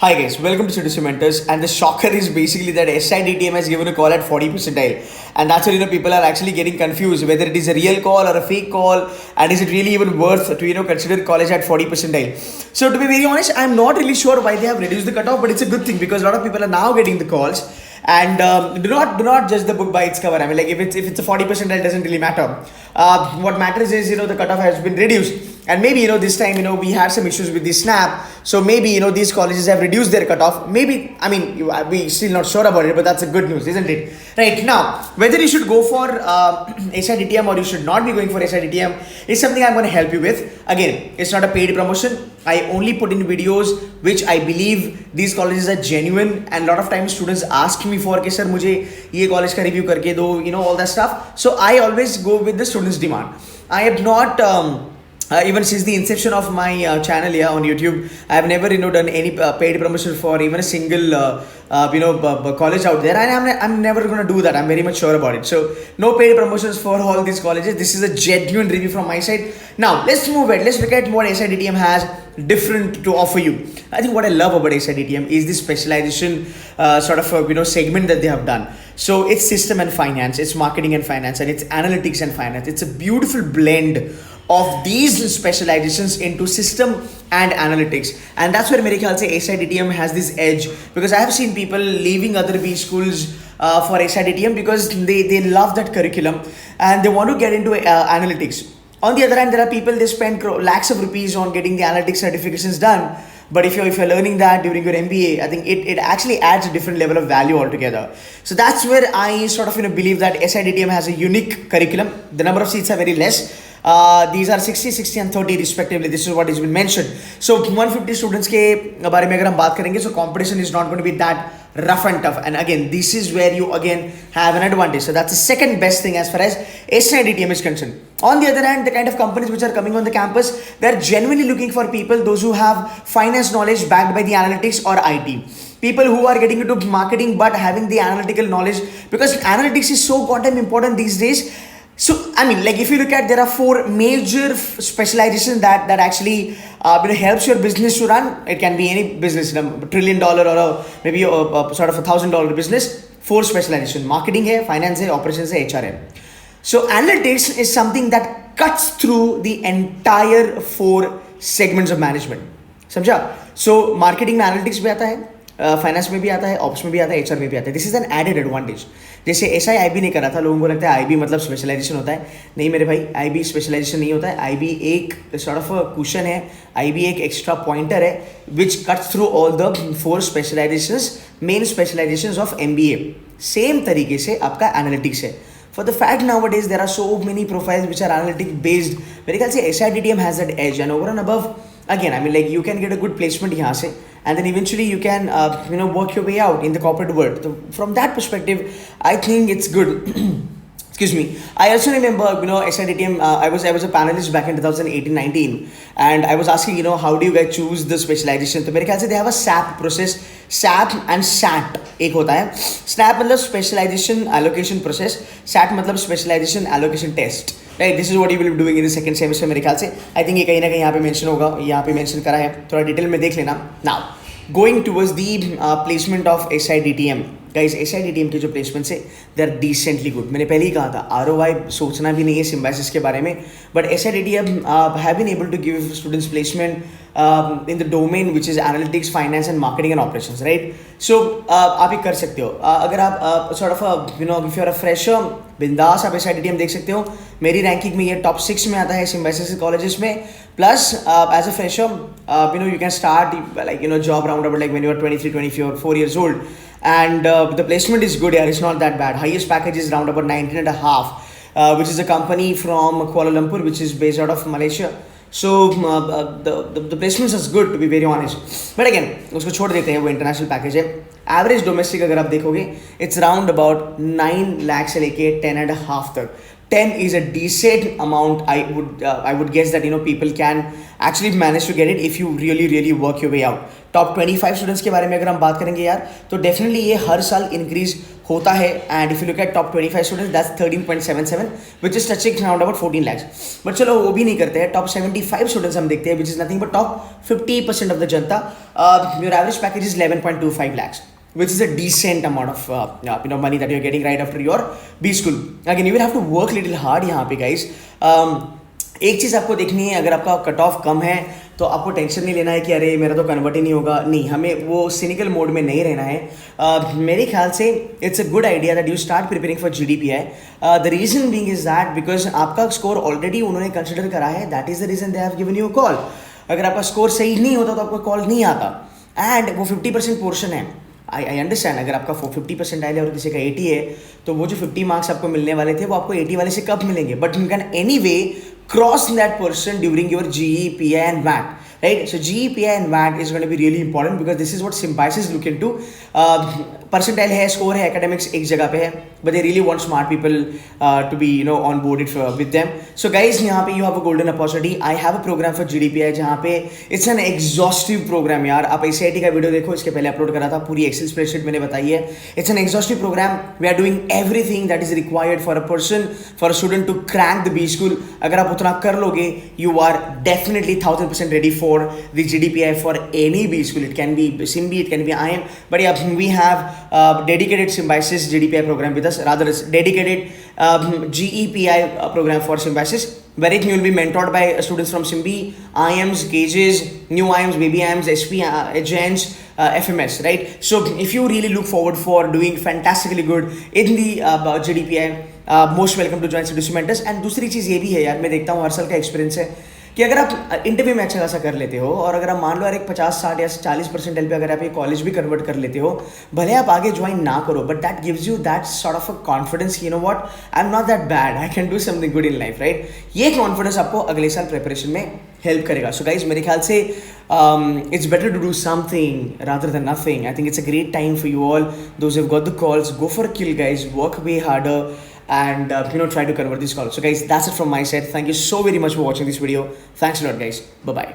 Hi guys, welcome to Citizen Mentors. And the shocker is basically that SIDTM has given a call at 40 percentile, and that's where people are actually getting confused whether it is a real call or a fake call, and is it really even worth to consider college at 40 percentile. So to be very honest, I'm not really sure why they have reduced the cutoff, but it's a good thing because a lot of people are now getting the calls. And do not judge the book by its cover. I mean, like if it's a 40 percentile, doesn't really matter. What matters is the cutoff has been reduced. And maybe this time we had some issues with the snap, so maybe these colleges have reduced their cutoff. Maybe, I mean, we still not sure about it, but that's a good news, isn't it? Right now, whether you should go for SIDTM or you should not be going for SIDTM is something I'm going to help you with. Again, it's not a paid promotion. I only put in videos which I believe these colleges are genuine, and a lot of times students ask me for, sir, मुझे ये college का review करके दो, all that stuff. So I always go with the students' demand. I have not. Even since the inception of my channel here on YouTube, I have never done any paid promotion for even a single college out there, and I'm never going to do that. I'm very much sure about it. So no paid promotions for all these colleges. This is a genuine review from my side. Now let's move it. Let's look at what SIDTM has different to offer you. I think what I love about SIDTM is the specialization segment that they have done. So it's system and finance, it's marketing and finance, and it's analytics and finance. It's a beautiful blend of these specializations into system and analytics, and that's where मेरे ख्याल से SIDTM has this edge, because I have seen people leaving other B schools for SIDTM because they love that curriculum and they want to get into analytics. On the other hand, there are people, they spend lakhs of rupees on getting the analytics certifications done. But if you're learning that during your MBA, I think it actually adds a different level of value altogether. So that's where I believe that SIDTM has a unique curriculum. The number of seats are very less. These are 60, 60 and 30 respectively. This is what has been mentioned. So 150 students के बारे में अगर हम बात करेंगे, so competition is not going to be that rough and tough. And again, this is where you again have an advantage. So that's the second best thing as far as SIDTM is concerned. On the other hand, the kind of companies which are coming on the campus, they're genuinely looking for people, those who have finance knowledge backed by the analytics or IT. People who are getting into marketing but having the analytical knowledge, because analytics is so goddamn important these days. So, I mean, like if you look at, there are four major specializations that actually helps your business to run. It can be any business, $1 trillion or maybe a sort of $1,000 business. Four specialization: marketing है, finance है, operations है, HR है. So analytics is something that cuts through the entire four segments of management. समझा? So marketing में analytics भी आता है, finance में भी आता है, ऑप्स में भी आता है, एचआर में भी आता है. This is an added advantage. जैसे एसआई आईबी नहीं करा था, लोगों को लगता है आईबी मतलब स्पेशलाइजेशन होता है. नहीं मेरे भाई, आईबी स्पेशलाइजेशन नहीं होता है. आईबी एक सॉर्ट ऑफ कुशन है, आईबी एक एक्स्ट्रा पॉइंटर है विच cuts through all the four specialisations, main specialisations of MBA. Same तरीके से आपका एनालिटिक्स है. For the fact nowadays there are so many profiles which are analytic based, मेरे ख्याल से SIDTM has that edge, and over and above, again, I mean, like you can get a good placement यहाँ से, and then eventually you can work your way out in the corporate world. So from that perspective, I think it's good. Excuse me. I also remember, SIDTM, I was a panelist back in 2018-19, and I was asking, how do you guys choose the specialization? तो मेरे ख्याल से they have a SAP process, SAP and SAT एक होता है. SAP मतलब specialization allocation process, SAT मतलब specialization allocation test. Right, this is what you will be doing in the second semester मेरे ख्याल से. I think ये कहीं ना कहीं यहाँ पे mention होगा, यहाँ पे mention करा है, थोड़ा डिटेल में देख लेना. Now, going towards the placement of SIDTM. Guys, SIDTM के जो प्लेसमेंट्स है, दे आर डिसेंटली गुड. मैंने पहले ही कहा था, ROI सोचना भी नहीं है सिम्बायसिस के बारे में, but SIDTM have been able to give students placement in the domain which is analytics, finance and marketing and operations, right. So आप ये कर सकते हो. अगर आप sort of if you are a fresher, बिंदास आप SIDTM देख सकते हो. मेरी रैंकिंग में ये टॉप 6 में आता है सिम्बायसिस कॉलेजेस में. Plus as a fresher you can start job round about like when you are 23, 24, 4 years old. And the placement is good here. It's not that bad. Highest package is round about 19 and a half, which is a company from Kuala Lumpur, which is based out of Malaysia. So the placements is good, to be very honest. But again, उसको छोड़ देते हैं, वो international package है. Average domestic अगर आप देखोगे, it's round about 9 lakh से लेके 10 and a half तक. 10 is a decent amount. I would guess that people can actually manage to get it if you really work your way out. Top 25 students के बारे में अगर हम बात करेंगे यार, तो डेफिनेटली ये हर साल इंक्रीज होता है. And if you look at top 25 students, that's 13.77 which is touching around about 14 lakhs. But चलो वो भी नहीं करते हैं. टॉप 75 स्टूडेंट्स हम देखते हैं, which is nothing but top 50% of the janta. Your average package is 11.25 lakhs, which is a decent amount of money that you're getting right after your B school. Again, you will have to work little hard यहाँ पे guys. एक चीज़ आपको देखनी है, अगर आपका cut off कम है तो आपको टेंशन नहीं लेना है कि अरे मेरा तो कन्वर्ट ही नहीं होगा. नहीं, हमें वो सिनिकल मोड में नहीं रहना है. मेरे ख्याल से it's a good idea that you start preparing for GDPI. The reason being is that because आपका स्कोर ऑलरेडी उन्होंने कंसिडर करा है. That is the reason they have given you a call. अगर आपका स्कोर सही नहीं होता तो आपको कॉल नहीं आता. एंड वो 50% पोर्शन है. आई अंडरस्टैंड, अगर आपका 50% आया और किसी का 80 है तो वो जो 50 मार्क्स आपको मिलने वाले थे वो आपको 80 वाले से कब मिलेंगे. But you can any way cross that person during your GEPI and VAT, right? So GEPI and VAT is going to be really important because this is what Symbiosis look into. Percentile है, score है, academics एक जगह पे है, but they really want smart people to be on board with them. So guys, यहाँ पे you have a golden opportunity. I have a program for GDPI जहाँ पे it's an exhaustive program यार. आप ACIT का वीडियो देखो, इसके पहले अपलोड करा था, पूरी Excel spreadsheet मैंने बताई है. It's an exhaustive program. We are doing everything that is required for a person, for a student to crack the B school. अगर आप उतना कर लोगे, you are definitely 1000% ready for the GDPI for any B school. It can be Simbi, it can be IM, but yeah, we have dedicated Symbiosis GDPI program with us. Rather, it's dedicated GEPI program for Symbiosis, wherein you will be mentored by students from Simbi, IMs, Cages, new IMs, baby IMs, SP, agents, FMS, right? So if you really look forward for doing fantastically good in the GDPI, most welcome to join CDC mentors. एंड दूसरी चीज़ ये भी है यार, मैं देखता हूँ हर साल का एक्सपीरियंस है कि अगर आप इंटरव्यू में अच्छा खासा कर लेते हो और अगर आप मान लो यार एक 50-60 या 40% पे अगर आप ये कॉलेज भी कन्वर्ट कर लेते हो, भले आप आगे ज्वाइन ना करो, but that gives you that sort of a confidence, you know what, I am not that bad, I can do something good in life, right? ये कॉन्फिडेंस आपको अगले साल प्रिपरेशन में हेल्प करेगा. सो गाइज, मेरे ख्याल से it's better to do something rather than nothing. I think it's a great time for you all. Those who've got the calls, go for a kill, guys. Work way harder and try to convert these calls. So guys, that's it from my side. Thank you so very much for watching this video. Thanks a lot, guys. Bye bye.